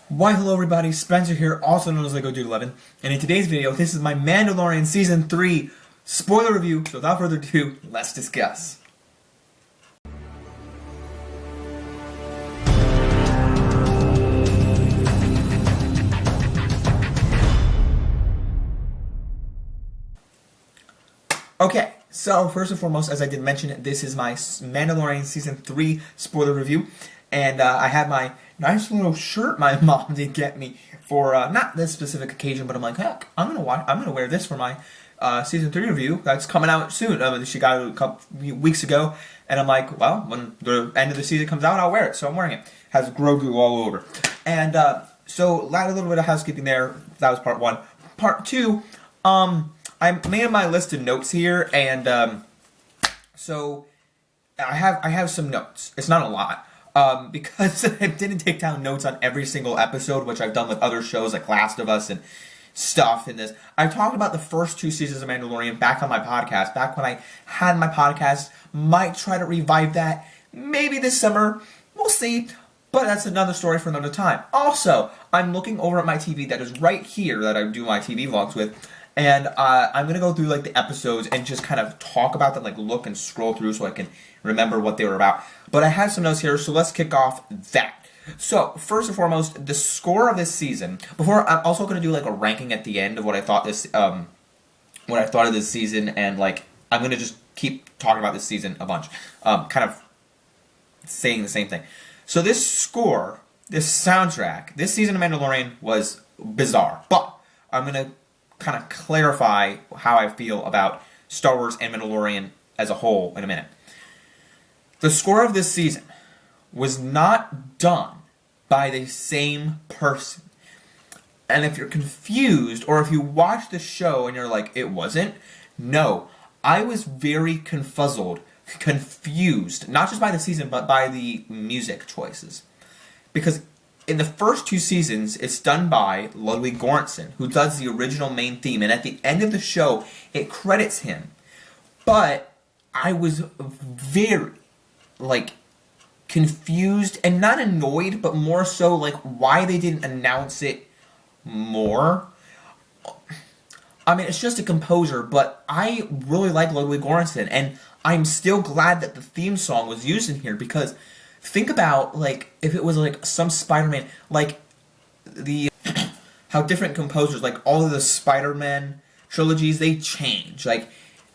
Why hello everybody, Spencer here, also known as Lego Dude 11, and in today's video, this is my Mandalorian Season 3 spoiler review, so without further ado, let's discuss. Okay, so first and foremost, as I did mention, this is my Mandalorian Season 3 spoiler review, and I have my nice little shirt my mom did get me for not this specific occasion, but I'm like, heck, I'm gonna wear this for my Season 3 review that's coming out soon. She got it a couple weeks ago, and I'm like, well, when the end of the season comes out, I'll wear it, so I'm wearing it. It has Grogu all over. And so, a little bit of housekeeping there. That was part one. Part two, I made my list of notes here, and so I have some notes. It's not a lot, because I didn't take down notes on every single episode, which I've done with other shows like Last of Us and stuff in this. I talked about the first two seasons of Mandalorian back on my podcast, back when I had my podcast. Might try to revive that, maybe this summer. We'll see. But that's another story for another time. Also, I'm looking over at my TV that is right here that I do my TV vlogs with. And I'm going to go through like the episodes and just kind of talk about them, like look and scroll through so I can remember what they were about. But I have some notes here, so let's kick off that. So, first and foremost, the score of this season. Before, I'm also going to do like a ranking at the end of what I thought of this season, and like I'm going to just keep talking about this season a bunch, kind of saying the same thing. So this score, this soundtrack, this season of Mandalorian was bizarre, but I'm going to kind of clarify how I feel about Star Wars and Mandalorian as a whole in a minute. The score of this season was not done by the same person. And if you're confused, or if you watch the show and you're like, it wasn't, no. I was very confused, not just by the season, but by the music choices. Because in the first two seasons, it's done by Ludwig Göransson, who does the original main theme, and at the end of the show, it credits him. But I was very, confused, and not annoyed, but more so, why they didn't announce it more. I mean, it's just a composer, but I really like Ludwig Göransson, and I'm still glad that the theme song was used in here, because think about, if it was, some Spider-Man, how different composers, all of the Spider-Man trilogies, they change,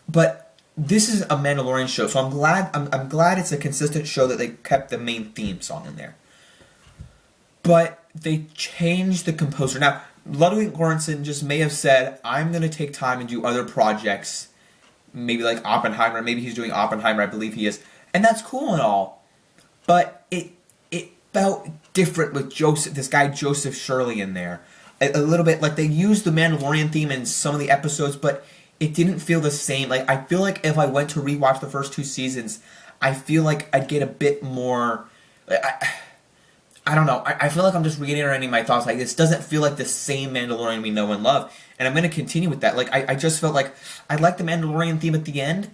but this is a Mandalorian show, so I'm glad it's a consistent show that they kept the main theme song in there. But they changed the composer. Now, Ludwig Göransson just may have said, I'm going to take time and do other projects, maybe like Oppenheimer, maybe he's doing Oppenheimer, I believe he is, and that's cool and all, but it felt different with this guy Joseph Shirley in there. A little bit, they used the Mandalorian theme in some of the episodes, but it didn't feel the same. I feel like if I went to rewatch the first two seasons, I feel like I'd get a bit more, I don't know. I feel like I'm just reiterating my thoughts. This doesn't feel like the same Mandalorian we know and love. And I'm going to continue with that. I just felt like I liked the Mandalorian theme at the end,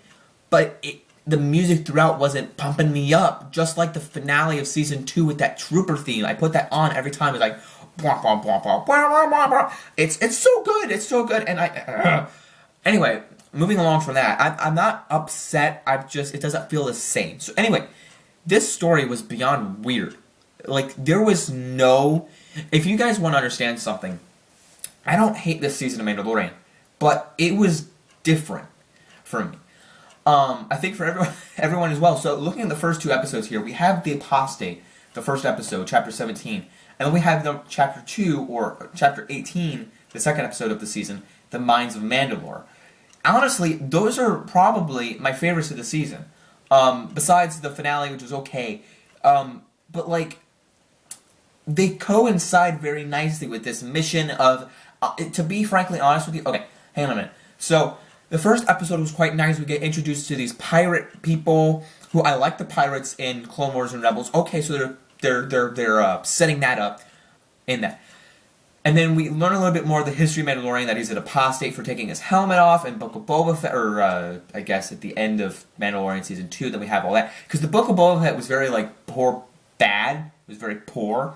but the music throughout wasn't pumping me up. Just like the finale of Season 2 with that Trooper theme. I put that on every time. It's like, blah, blah, blah, blah, blah, blah, blah. It's so good. It's so good. And anyway, moving along from that, I'm not upset. It doesn't feel the same. So anyway, this story was beyond weird. There was no... If you guys want to understand something, I don't hate this season of Mandalorian, but it was different for me. I think for everyone as well. So looking at the first two episodes here, we have The Apostate, the first episode, Chapter 17. And then we have Chapter 2, or Chapter 18, the second episode of the season, The Mines of Mandalore. Honestly, those are probably my favorites of the season. Besides the finale, which was okay. But they coincide very nicely with this mission of, to be frankly honest with you, okay, hang on a minute. So, the first episode was quite nice. We get introduced to these pirate people, who I like the pirates in Clone Wars and Rebels. Okay, so they're setting that up in that. And then we learn a little bit more of the history of Mandalorian, that he's an apostate for taking his helmet off, and Book of Boba Fett, or I guess at the end of Mandalorian Season 2, then we have all that. Because the Book of Boba Fett was very, bad. It was very poor.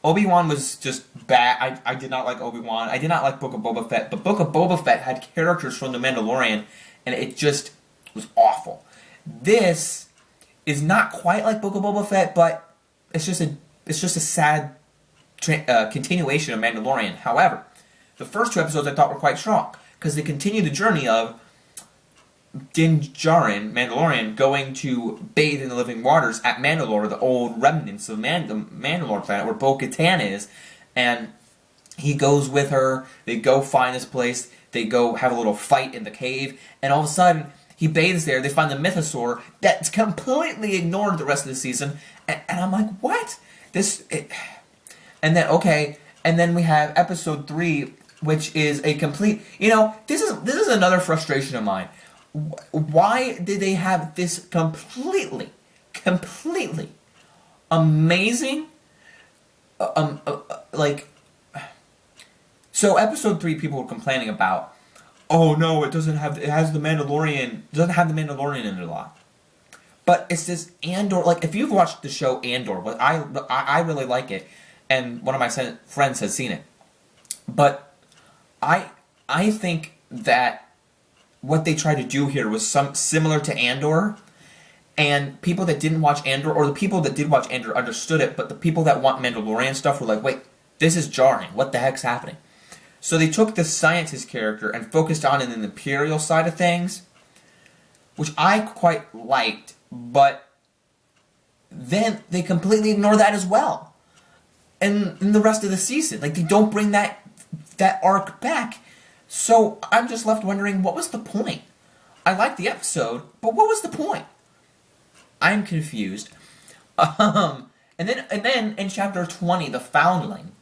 Obi-Wan was just bad. I did not like Obi-Wan. I did not like Book of Boba Fett. But Book of Boba Fett had characters from The Mandalorian, and it just was awful. This is not quite like Book of Boba Fett, but it's just a sad continuation of Mandalorian. However, the first 2 episodes I thought were quite strong because they continue the journey of Din Djarin, Mandalorian, going to bathe in the living waters at Mandalore, the old remnants of the Mandalore planet where Bo-Katan is, and he goes with her. They go find this place. They go have a little fight in the cave, and all of a sudden he bathes there. They find the mythosaur that's completely ignored the rest of the season, and I'm like, what? And then we have episode 3, which is a complete. This is another frustration of mine. Why did they have this completely amazing, So episode 3, people were complaining about, oh no, it has the Mandalorian, doesn't have the Mandalorian in it a lot. But it's this Andor, if you've watched the show Andor, I really like it, and one of my friends has seen it. But I think that what they tried to do here was similar to Andor, and people that didn't watch Andor, or the people that did watch Andor understood it, but the people that want Mandalorian stuff were like, wait, this is jarring, what the heck's happening? So they took the scientist character and focused on it in the Imperial side of things, which I quite liked, but then they completely ignore that as well. And in the rest of the season, they don't bring that arc back. So I'm just left wondering, what was the point? I liked the episode, but what was the point? I'm confused. And then in chapter 20, The Foundling,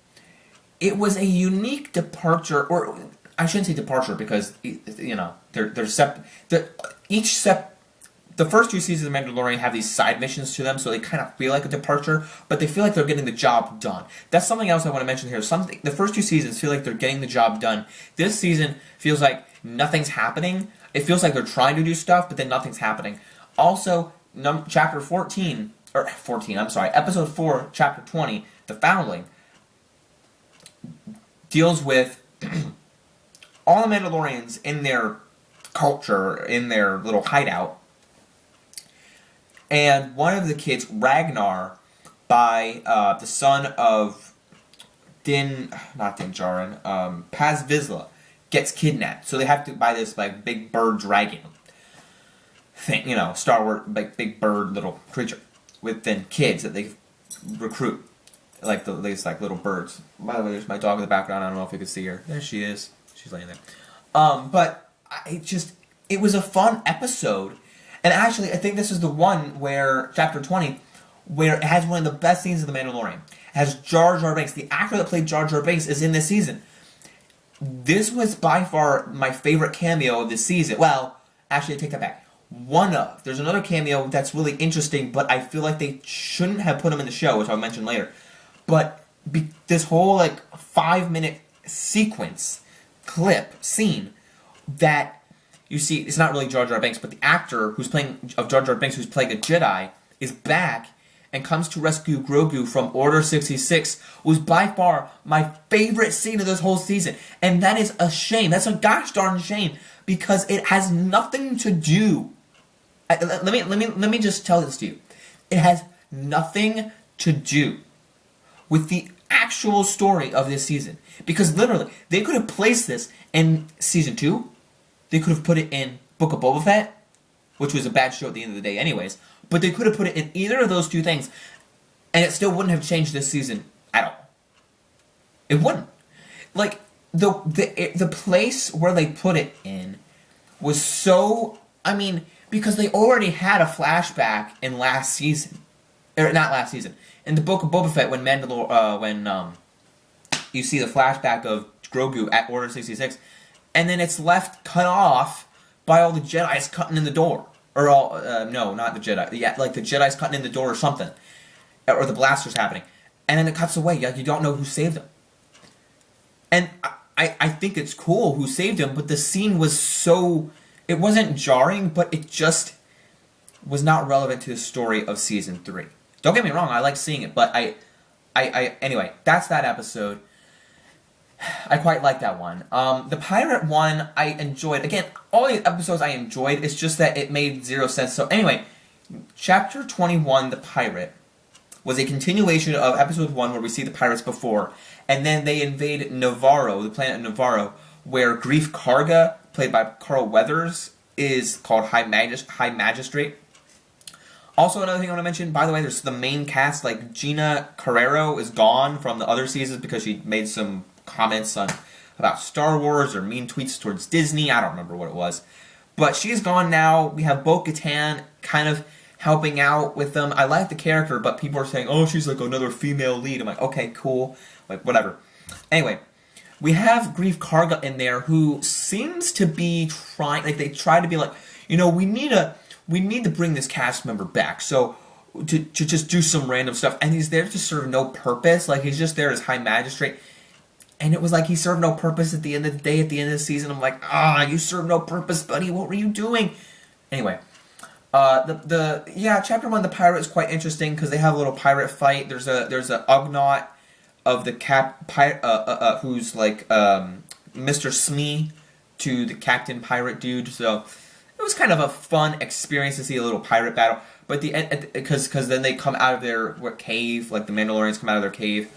it was a unique departure, or I shouldn't say departure because they're separate. The first 2 seasons of Mandalorian have these side missions to them, so they kind of feel like a departure, but they feel like they're getting the job done. That's something else I want to mention here. The first 2 seasons feel like they're getting the job done. This season feels like nothing's happening. It feels like they're trying to do stuff, but then nothing's happening. Also, episode 4, chapter 20, The Foundling, deals with all the Mandalorians in their culture, in their little hideout. And one of the kids, Ragnar, by the son of Paz Visla, gets kidnapped. So they have to buy this big bird dragon thing, Star Wars, big bird little creature with then kids that they recruit, these little birds. By the way, there's my dog in the background. I don't know if you can see her. There she is. She's laying there. But it was a fun episode. And actually, I think this is the one where, chapter 20, where it has one of the best scenes of The Mandalorian. It has Jar Jar Binks. The actor that played Jar Jar Binks is in this season. This was by far my favorite cameo of this season. Well, actually, I take that back. There's another cameo that's really interesting, but I feel like they shouldn't have put him in the show, which I'll mention later. But this whole 5-minute scene that you see, it's not really Jar Jar Binks, but the actor of Jar Jar Binks, who's playing a Jedi, is back and comes to rescue Grogu from Order 66, was by far my favorite scene of this whole season. And that is a shame. That's a gosh darn shame, because it has nothing to do. Let me just tell this to you. It has nothing to do with the actual story of this season. Because literally, they could have placed this in season 2. They could have put it in Book of Boba Fett, which was a bad show at the end of the day anyways. But they could have put it in either of those 2 things, and it still wouldn't have changed this season at all. It wouldn't. The place where they put it in was so... because they already had a flashback in last season. Or not last season. In the Book of Boba Fett, when you see the flashback of Grogu at Order 66, and then it's left cut off by all the Jedis cutting in the door. Or all, no, not the Jedi. Yeah, the Jedi's cutting in the door or something. Or the blaster's happening. And then it cuts away. You don't know who saved him. And I think it's cool who saved him, but the scene was so... It wasn't jarring, but it just was not relevant to the story of Season 3. Don't get me wrong, I like seeing it, but Anyway, that's that episode. I quite like that one. The pirate one I enjoyed. Again, all the episodes I enjoyed. It's just that it made zero sense. So anyway, Chapter 21, The Pirate, was a continuation of Episode 1 where we see the pirates before. And then they invade Navarro, the planet Navarro, where Grief Karga, played by Carl Weathers, is called High Magistrate. Also, another thing I want to mention, by the way, there's the main cast, like Gina Carrero is gone from the other seasons because she made some comments about Star Wars or mean tweets towards Disney. I don't remember what it was. But she's gone now. We have Bo-Katan kind of helping out with them. I like the character, but people are saying, oh, she's like another female lead. I'm like, okay, cool. Like, whatever. Anyway, we have Grief Karga in there who seems to be trying, like, they try to be like, you know, we need to bring this cast member back. So, to just do some random stuff. And he's there to serve no purpose. Like, he's just there as High Magistrate. And it was like he served no purpose at the end of the day, at the end of the season. I'm like, you served no purpose, buddy. What were you doing? Anyway, Chapter 1, The Pirate is quite interesting because they have a little pirate fight. There's a Ugnaught of the who's like Mr. Smee to the Captain Pirate dude. So it was kind of a fun experience to see a little pirate battle. But the end, because then they come out of their cave, like the Mandalorians come out of their cave.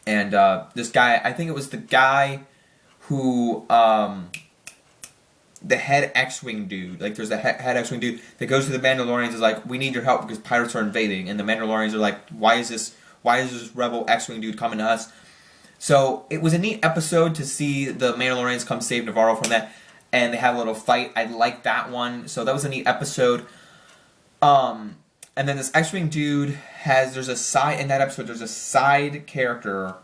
And this guy, I think it was the guy who, the head X-Wing dude, like there's a head X-Wing dude that goes to the Mandalorians and is like, we need your help because pirates are invading. And the Mandalorians are like, why is this rebel X-Wing dude coming to us? So it was a neat episode to see the Mandalorians come save Navarro from that. And they have a little fight. I liked that one. So that was a neat episode. And then this X-Wing dude there's a side character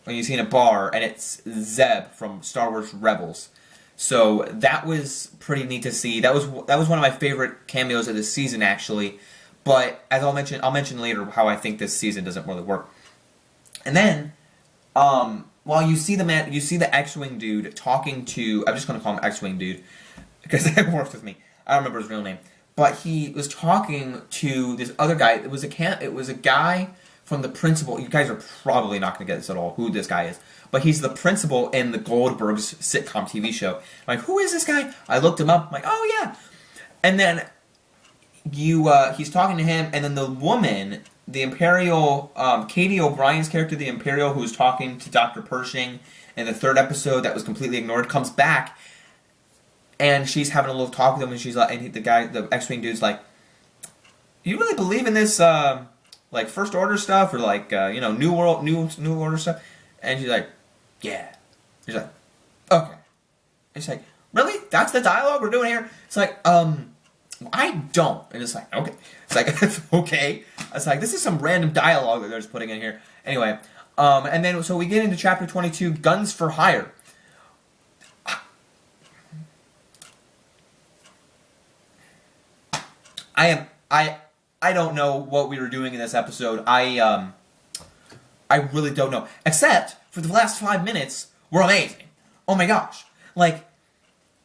when you see in a bar, and it's Zeb from Star Wars Rebels. So that was pretty neat to see. That was one of my favorite cameos of this season, actually. But as I'll mention later how I think this season doesn't really work. And then, while you see the X-Wing dude talking to, I'm just going to call him X-Wing dude because that works with me. I don't remember his real name. But he was talking to this other guy. It was a guy from the principal. You guys are probably not going to get this at all, who this guy is. But he's the principal in the Goldbergs sitcom TV show. I'm like, who is this guy? I looked him up. I'm like, oh, yeah. And then he's talking to him, and then the woman, the Imperial, Katie O'Brien's character, the Imperial, who's talking to Dr. Pershing in the third episode that was completely ignored, comes back. And she's having a little talk with him, and she's like, and the X-Wing dude's like, "You really believe in this, like First Order stuff, or like, New Order stuff?" And she's like, "Yeah." He's like, "Okay." And she's like, "Really? That's the dialogue we're doing here?" It's like, I don't. And it's like, okay. It's like, okay. It's like, this is some random dialogue that they're just putting in here. Anyway, and then so we get into Chapter 22, Guns for Hire. I don't know what we were doing in this episode. I really don't know. Except for the last 5 minutes were amazing. Oh my gosh! Like,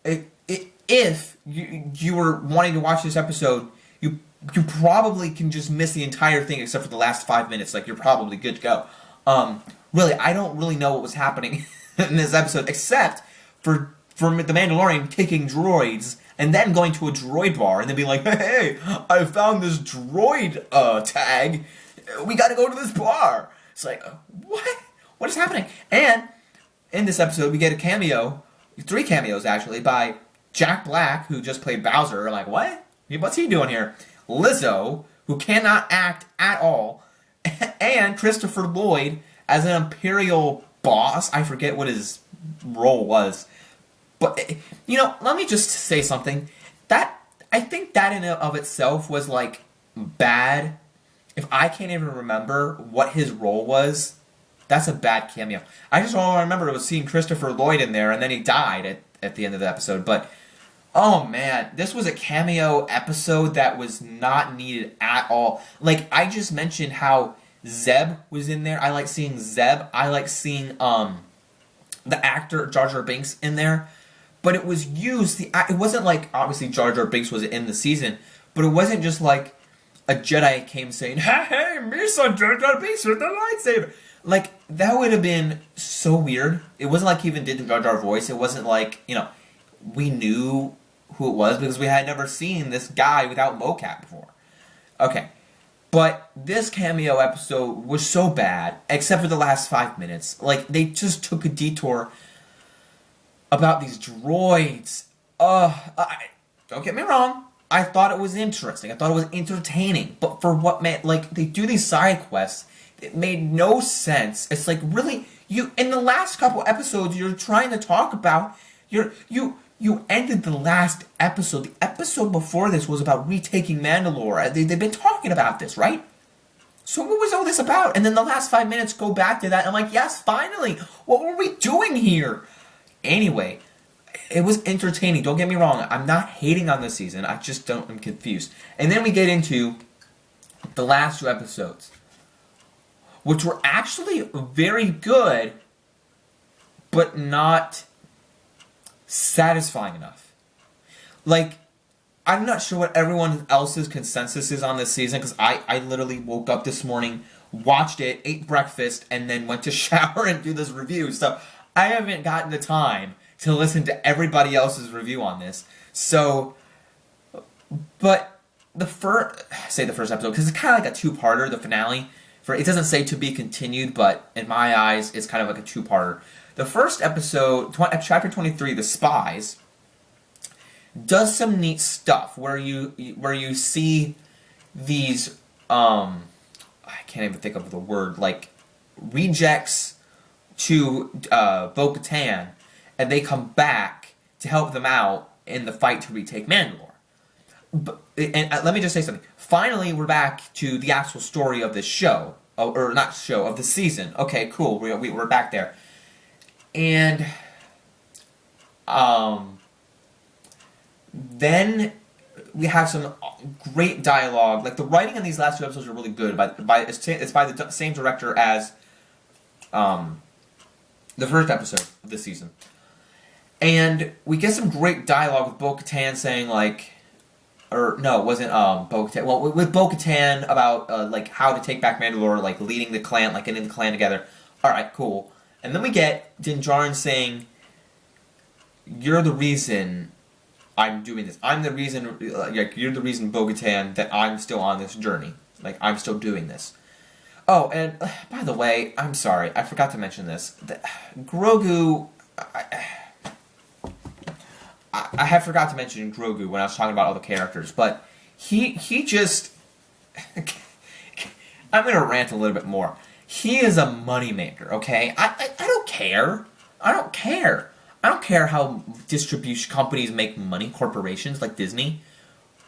if you were wanting to watch this episode, you probably can just miss the entire thing except for the last 5 minutes. Like, you're probably good to go. Really, I don't really know what was happening in this episode except for the Mandalorian kicking droids. And then going to a droid bar and then being like, hey, I found this droid tag. We got to go to this bar. It's like, what? What is happening? And in this episode, we get a cameo, 3 cameos actually, by Jack Black, who just played Bowser. Like, what? What's he doing here? Lizzo, who cannot act at all, and Christopher Lloyd as an Imperial boss. I forget what his role was. But, let me just say something. I think that in and of itself was, like, bad. If I can't even remember what his role was, that's a bad cameo. I just all I remember was seeing Christopher Lloyd in there, and then he died at the end of the episode. But, oh man, this was a cameo episode that was not needed at all. Like, I just mentioned how Zeb was in there. I like seeing Zeb. I like seeing, the actor Jar Jar Binks in there. But it was used, it wasn't like, obviously Jar Jar Binks was in the season, but it wasn't just like, a Jedi came saying, hey, Misa Jar Binks with the lightsaber. Like, that would have been so weird. It wasn't like he even did the Jar Jar voice. It wasn't like, we knew who it was because we had never seen this guy without mocap before. Okay. But this cameo episode was so bad, except for the last 5 minutes. Like, they just took a detour about these droids. Don't get me wrong. I thought it was interesting. I thought it was entertaining. But for what meant, like, they do these side quests. It made no sense. It's like, really, in the last couple episodes, you're trying to talk about, you ended the last episode. The episode before this was about retaking Mandalore. They've been talking about this, right? So what was all this about? And then the last 5 minutes go back to that. I'm like, yes, finally. What were we doing here? Anyway, it was entertaining. Don't get me wrong. I'm not hating on this season. I'm confused. And then we get into the last 2 episodes, which were actually very good, but not satisfying enough. Like, I'm not sure what everyone else's consensus is on this season, because I literally woke up this morning, watched it, ate breakfast, and then went to shower and do this review. So I haven't gotten the time to listen to everybody else's review on this. So, but the first episode, because it's kind of like a two-parter, the finale. It doesn't say to be continued, but in my eyes, it's kind of like a two-parter. The first episode, chapter 23, The Spies, does some neat stuff where you see these I can't even think of the word, like rejects to Bo-Katan, and they come back to help them out in the fight to retake Mandalore. And let me just say something. Finally, we're back to the actual story of this show, or not show, of the season. Okay, cool. We're back there. And then we have some great dialogue. Like, the writing in these last 2 episodes are really good. It's by the same director as the first episode of this season. And we get some great dialogue with Bo-Katan saying, like, or no, it wasn't Bo-Katan. Well, with Bo-Katan about like how to take back Mandalore, like leading the clan, like getting the clan together. All right, cool. And then we get Din Djarin saying, "You're the reason I'm doing this. I'm the reason. Like, you're the reason, Bo-Katan, that I'm still on this journey. Like, I'm still doing this." Oh, and by the way, I'm sorry, I forgot to mention this. Grogu. I have forgot to mention Grogu when I was talking about all the characters, but he just... I'm going to rant a little bit more. He is a moneymaker, okay? I don't care. I don't care. I don't care how distribution companies make money, corporations like Disney.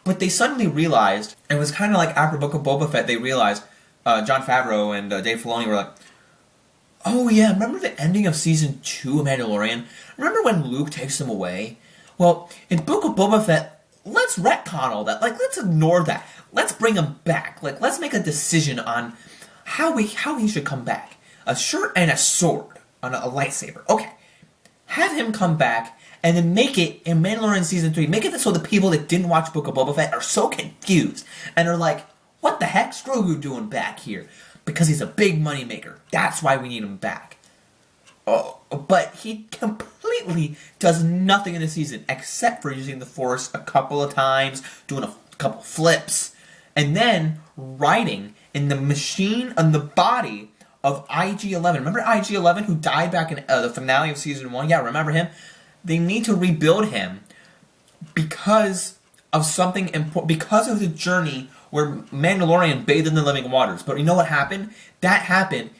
But they suddenly realized, and it was kind of like after Book of Boba Fett, they realized, Jon Favreau and Dave Filoni were like, oh yeah, remember the ending of Season 2 of Mandalorian? Remember when Luke takes him away? Well, in Book of Boba Fett, let's retcon all that. Like, let's ignore that. Let's bring him back. Like, let's make a decision on how he should come back. A shirt and a sword on a lightsaber. Okay. Have him come back, and then make it in Mandalorian Season 3. Make it so the people that didn't watch Book of Boba Fett are so confused. And are like, what the heck's Grogu doing back here? Because he's a big moneymaker. That's why we need him back. Oh, but he completely does nothing in the season except for using the Force a couple of times, doing a couple flips, and then riding in the machine on the body of IG-11. Remember IG-11 who died back in the finale of Season 1? Yeah, remember him? They need to rebuild him because of something important, because of the journey where Mandalorian bathed in the living waters. But you know what happened? That happened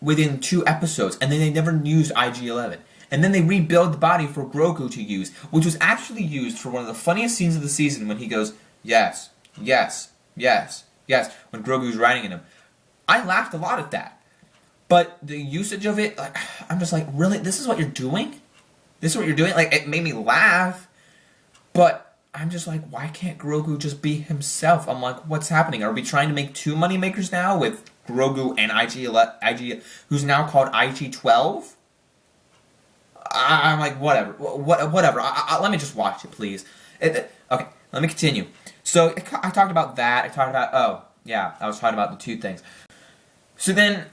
within 2 episodes, and then they never used IG-11. And then they rebuild the body for Grogu to use, which was actually used for one of the funniest scenes of the season when he goes, yes, yes, yes, yes, when Grogu's riding in him. I laughed a lot at that. But the usage of it, like, I'm just like, really? This is what you're doing? This is what you're doing? Like, it made me laugh, but I'm just like, why can't Grogu just be himself? I'm like, what's happening? Are we trying to make 2 moneymakers now with Grogu and IG, who's now called IG-12? I'm like, whatever. Whatever. Let me just watch it, please. Okay. let me continue. So I talked about that. I talked about I was talking about the two things. So then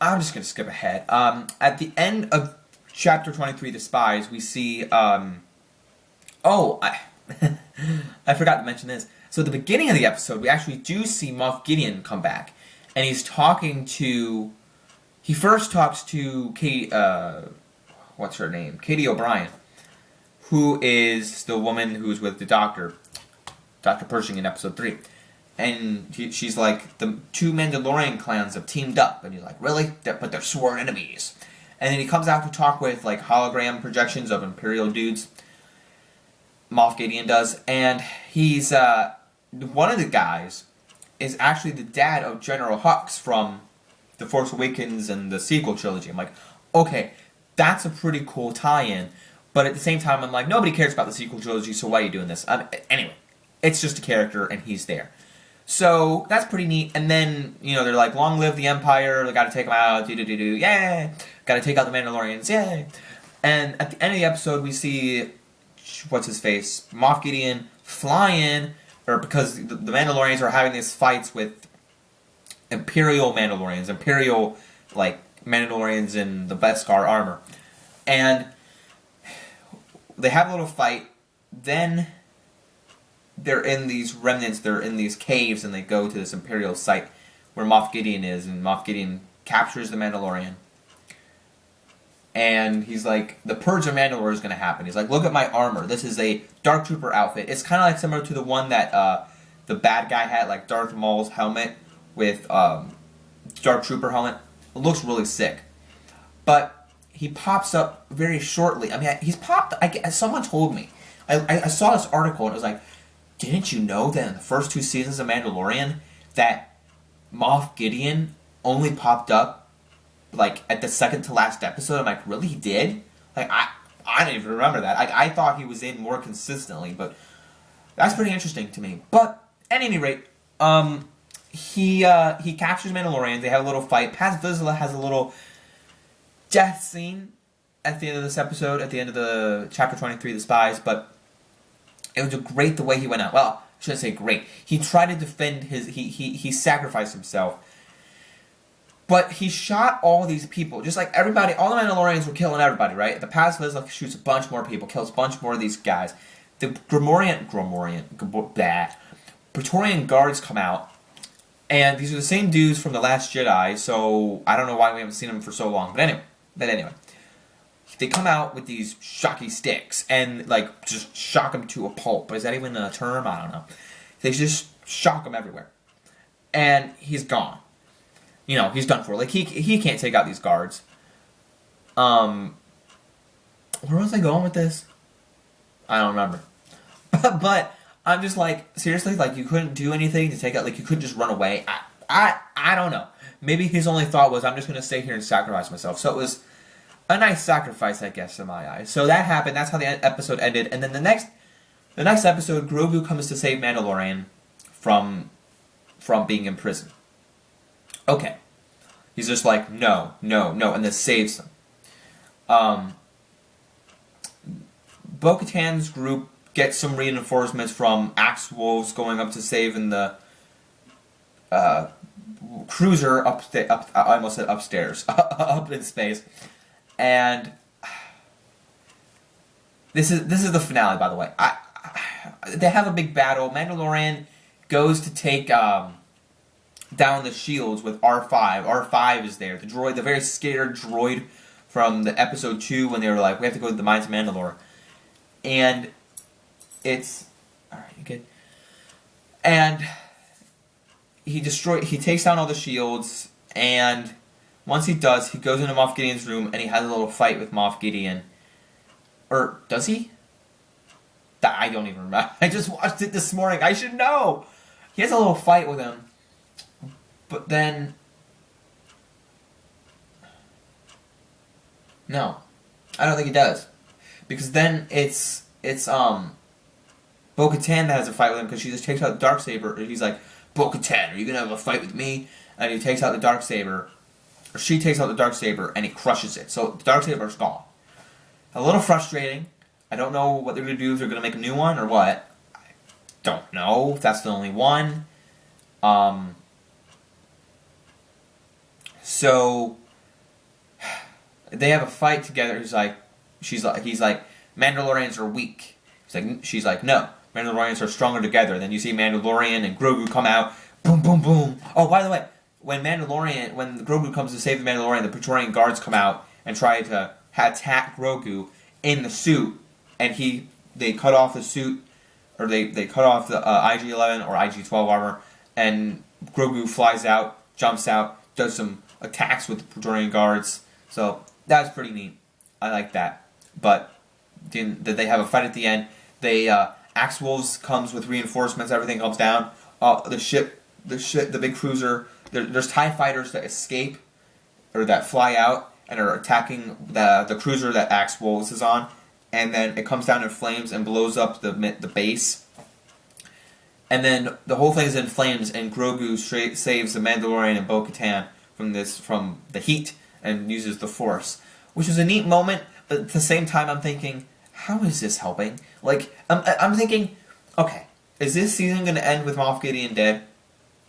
I'm just gonna skip ahead. At the end of chapter 23, The Spies, we see I I forgot to mention this. So at the beginning of the episode, we actually do see Moff Gideon come back, and he's talking to. He first talks to Kate. What's her name? Katie O'Brien, who is the woman who's with the Doctor, Dr. Pershing in episode 3. And she's like, the two Mandalorian clans have teamed up. And he's like, really? But they're sworn enemies. And then he comes out to talk with like hologram projections of Imperial dudes. Moff Gideon does. And he's, one of the guys is actually the dad of General Hux from The Force Awakens and the sequel trilogy. I'm like, okay, that's a pretty cool tie-in. But at the same time, I'm like, nobody cares about the sequel trilogy, so why are you doing this? Anyway, it's just a character, and he's there. So, that's pretty neat. And then, they're like, long live the Empire, they gotta take them out, yay! Gotta take out the Mandalorians, yay! And at the end of the episode, we see, what's-his-face, Moff Gideon fly in, or because the Mandalorians are having these fights with Imperial Mandalorians, Mandalorians in the Beskar armor. And they have a little fight, then they're in these remnants, they're in these caves, and they go to this Imperial site where Moff Gideon is, and Moff Gideon captures the Mandalorian. And he's like, the Purge of Mandalore is going to happen. He's like, look at my armor. This is a Dark Trooper outfit. It's kind of like similar to the one that the bad guy had, like Darth Maul's helmet with Dark Trooper helmet. It looks really sick. But he pops up very shortly. I mean, he's popped, someone told me. I saw this article and it was like, didn't you know that in the first 2 seasons of Mandalorian that Moff Gideon only popped up like at the second to last episode? I'm like, really, he did? Like, I didn't even remember that. I thought he was in more consistently, but that's pretty interesting to me. But at any rate, he captures Mandalorian. They have a little fight. Paz Vizsla has a little death scene at the end of this episode, at the end of the chapter 23, The Spies, but it was great the way he went out. Well, I shouldn't say great. He tried to defend he sacrificed himself. But he shot all these people. Just like everybody, all the Mandalorians were killing everybody, right? The Paz Vizsla shoots a bunch more people, kills a bunch more of these guys. The Praetorian guards come out, and these are the same dudes from The Last Jedi, so I don't know why we haven't seen them for so long. But anyway. They come out with these shocky sticks and, like, just shock them to a pulp. Is that even a term? I don't know. They just shock him everywhere. And he's gone. He's done for. Like, he can't take out these guards. Where was I going with this? I don't remember. But I'm just like, seriously? Like, you couldn't do anything to take out, like, you couldn't just run away? I don't know. Maybe his only thought was, I'm just going to stay here and sacrifice myself. So it was a nice sacrifice, I guess, in my eyes. So that happened. That's how the episode ended. And then the next episode, Grogu comes to save Mandalorian from being in prison. Okay. He's just like, no, and then saves them. Bo-Katan's group gets some reinforcements from Axe Wolves going up to save in the cruiser I almost said upstairs, up in space. And this is the finale, by the way. They have a big battle. Mandalorian goes to take down the shields with R5. R5 is there. The droid, the very scared droid from the episode 2 when they were like, we have to go to the Mines of Mandalore. And it's... Alright, you good? And he takes down all the shields, and once he does, he goes into Moff Gideon's room, and he has a little fight with Moff Gideon. Or, does he? I don't even remember. I just watched it this morning. I should know! He has a little fight with him. But then... No. I don't think he does. Because then it's Bo-Katan that has a fight with him, because she just takes out the Darksaber, and he's like, Bo-Katan, are you going to have a fight with me? And he takes out the Darksaber, or she takes out the Darksaber, and he crushes it. So the Darksaber's gone. A little frustrating. I don't know what they're going to do, if they're going to make a new one, or what. don't know if that's the only one. So they have a fight together. He's like, Mandalorians are weak. She's like, no, Mandalorians are stronger together. Then you see Mandalorian and Grogu come out, boom, boom, boom. Oh, by the way, when Grogu comes to save the Mandalorian, the Praetorian guards come out and try to attack Grogu in the suit, and they cut off the suit, or they cut off the IG-11 or IG-12 armor, and Grogu flies out, jumps out, does some attacks with the Praetorian guards. So that's pretty neat. I like that. But they have a fight at the end. Axe Wolves comes with reinforcements. Everything comes down. The big cruiser. There's TIE fighters that escape or that fly out and are attacking the cruiser that Axe Wolves is on. And then it comes down in flames and blows up the base. And then the whole thing is in flames, and Grogu saves the Mandalorian and Bo-Katan from the heat and uses the Force, which is a neat moment. But at the same time, I'm thinking, how is this helping? Like, I'm thinking, okay, is this season going to end with Moff Gideon dead?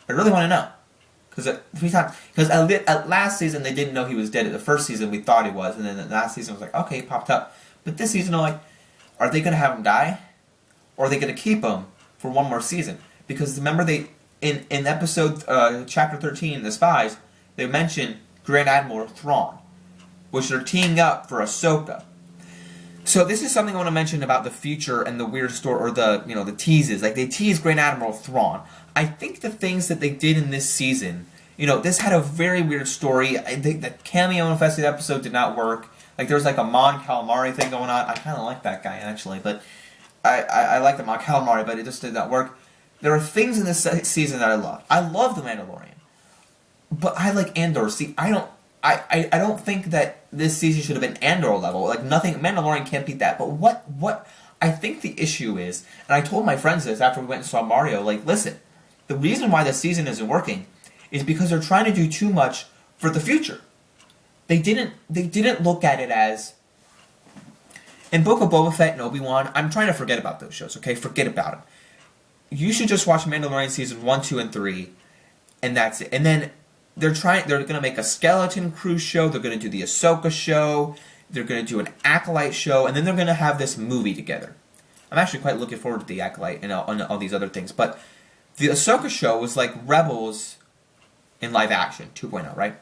I really want to know. Because at last season, they didn't know he was dead. At the first season, we thought he was. And then the last season was like, okay, he popped up. But this season, I'm like, are they going to have him die? Or are they going to keep him for one more season? Because remember, in episode chapter 13, The Spies, they mentioned Grand Admiral Thrawn, which they're teeing up for Ahsoka. So this is something I want to mention about the future and the weird story, or the teases. Like, they tease Grand Admiral Thrawn. I think the things that they did in this season, this had a very weird story. I think the cameo-infested episode did not work. Like, there was like a Mon Calamari thing going on. I kind of like that guy, actually, but I like the Mon Calamari, but it just did not work. There are things in this season that I love. I love The Mandalorian, but I like Andor. See, I don't think that this season should have been Andor level. Like, nothing, Mandalorian can't beat that. But what I think the issue is, and I told my friends this after we went and saw Mario, like, listen, the reason why this season isn't working is because they're trying to do too much for the future. They didn't look at it as, in Book of Boba Fett and Obi-Wan, I'm trying to forget about those shows, okay? Forget about them. You should just watch Mandalorian season 1, 2, and 3, and that's it. And then they're going to make a Skeleton Crew show, they're going to do the Ahsoka show, they're going to do an Acolyte show, and then they're going to have this movie together. I'm actually quite looking forward to the Acolyte and all these other things, but the Ahsoka show was like Rebels in live action 2.0, right?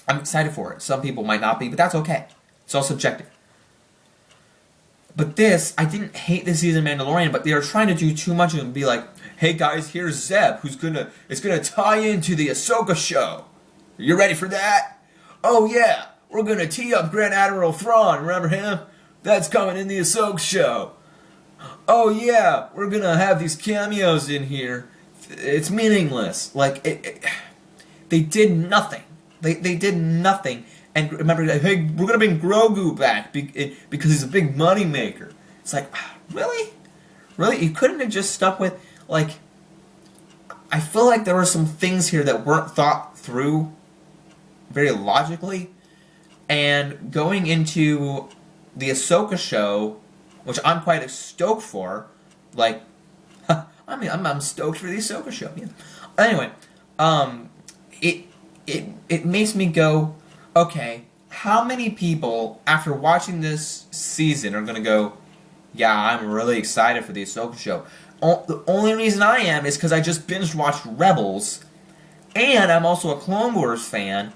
I'm excited for it. Some people might not be, but that's okay. It's all subjective. But this, I didn't hate this season of Mandalorian, but they are trying to do too much and be like, hey guys, here's Zeb, it's gonna tie into the Ahsoka show. You ready for that? Oh yeah, we're gonna tee up Grand Admiral Thrawn, remember him? That's coming in the Ahsoka show. Oh yeah, we're gonna have these cameos in here. It's meaningless. Like, they did nothing. They did nothing. And remember, hey, we're going to bring Grogu back because he's a big money maker. It's like, really? Really? You couldn't have just stuck with, like, I feel like there were some things here that weren't thought through very logically. And going into the Ahsoka show, which I'm quite stoked for, like, I'm stoked for the Ahsoka show. Yeah. Anyway, it makes me go, okay, how many people, after watching this season, are going to go, yeah, I'm really excited for the Ahsoka show? The only reason I am is because I just binge-watched Rebels, and I'm also a Clone Wars fan,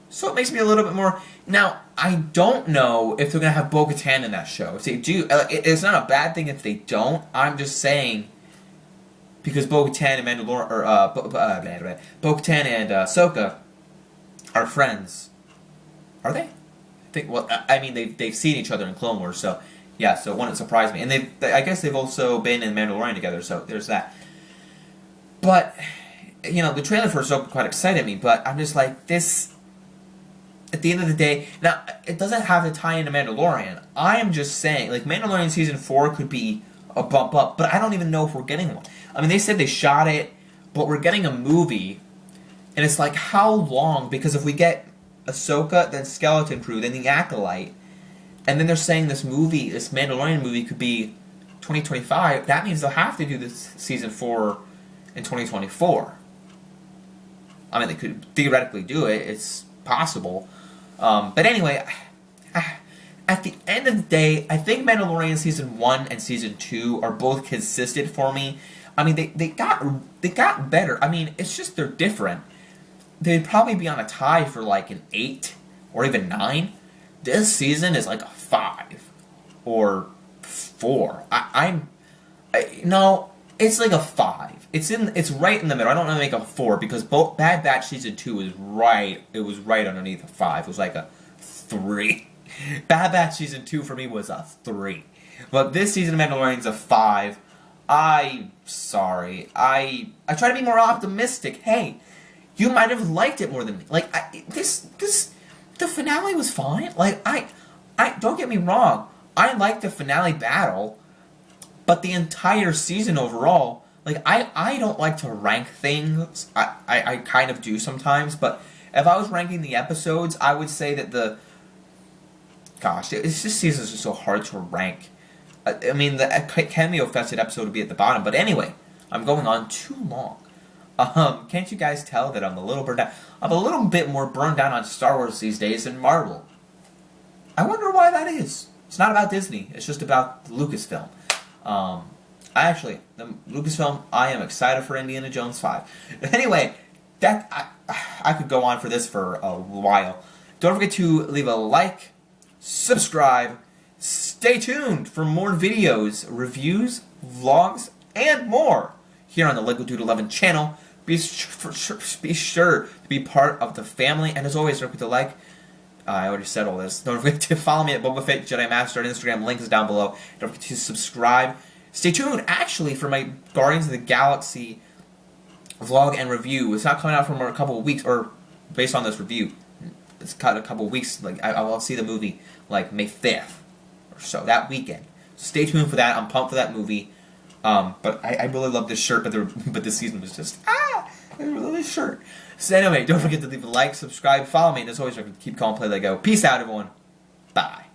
so it makes me a little bit more... Now, I don't know if they're going to have Bo-Katan in that show. If they do, it's not a bad thing if they don't. I'm just saying, because Bo-Katan and Mandalorian, or Bo-Katan and Ahsoka are friends. Are they? I mean, they've seen each other in Clone Wars, so yeah. So it wouldn't surprise me, and I guess they've also been in Mandalorian together. So there's that. But the trailer for Ahsoka quite excited me. But I'm just like, this. At the end of the day, now it doesn't have to tie into Mandalorian. I am just saying, like, Mandalorian season 4 could be a bump up, but I don't even know if we're getting one. I mean, they said they shot it, but we're getting a movie, and it's like, how long? Because if we get Ahsoka, then Skeleton Crew, then the Acolyte, and then they're saying this movie, this Mandalorian movie, could be 2025, that means they'll have to do this season 4 in 2024. I mean, they could theoretically do it. It's possible. But anyway, at the end of the day, I think Mandalorian season 1 and season 2 are both consistent for me. I mean, they got better. I mean, it's just they're different. They'd probably be on a tie for like an 8 or even 9. This season is like a 5 or 4. No, it's like a 5. It's right in the middle. I don't want to make a 4 because both Bad Batch season 2 is right. It was right underneath a 5. It was like a 3. Bad Batch season 2 for me was a 3. But this season of Mandalorian is a 5. I'm sorry. I try to be more optimistic. Hey, you might have liked it more than me. Like the finale was fine. Like I don't get me wrong. I liked the finale battle, but the entire season overall, like I don't like to rank things. I kind of do sometimes, but if I was ranking the episodes, I would say that this season is just so hard to rank. I mean, the cameo fested episode would be at the bottom, but anyway, I'm going on too long. Can't you guys tell that I'm a little burned out? I'm a little bit more burned down on Star Wars these days than Marvel. I wonder why that is. It's not about Disney. It's just about Lucasfilm. The Lucasfilm, I am excited for Indiana Jones 5. Anyway, I could go on for this for a while. Don't forget to leave a like, subscribe, stay tuned for more videos, reviews, vlogs, and more here on the Lego Dude 11 channel. Be sure to be part of the family, and as always, don't forget to like. I already said all this. Don't forget to follow me at Boba Fett Jedi Master on Instagram. Link is down below. Don't forget to subscribe. Stay tuned, actually, for my Guardians of the Galaxy vlog and review. It's not coming out for a couple of weeks, or based on this review, it's cut a couple of weeks. Like I'll see the movie like May 5th or so, that weekend. Stay tuned for that. I'm pumped for that movie. But I really love this shirt, but this season was just I really love this shirt. So anyway, don't forget to leave a like, subscribe, follow me, and as always, keep calm, play Lego. Peace out, everyone. Bye.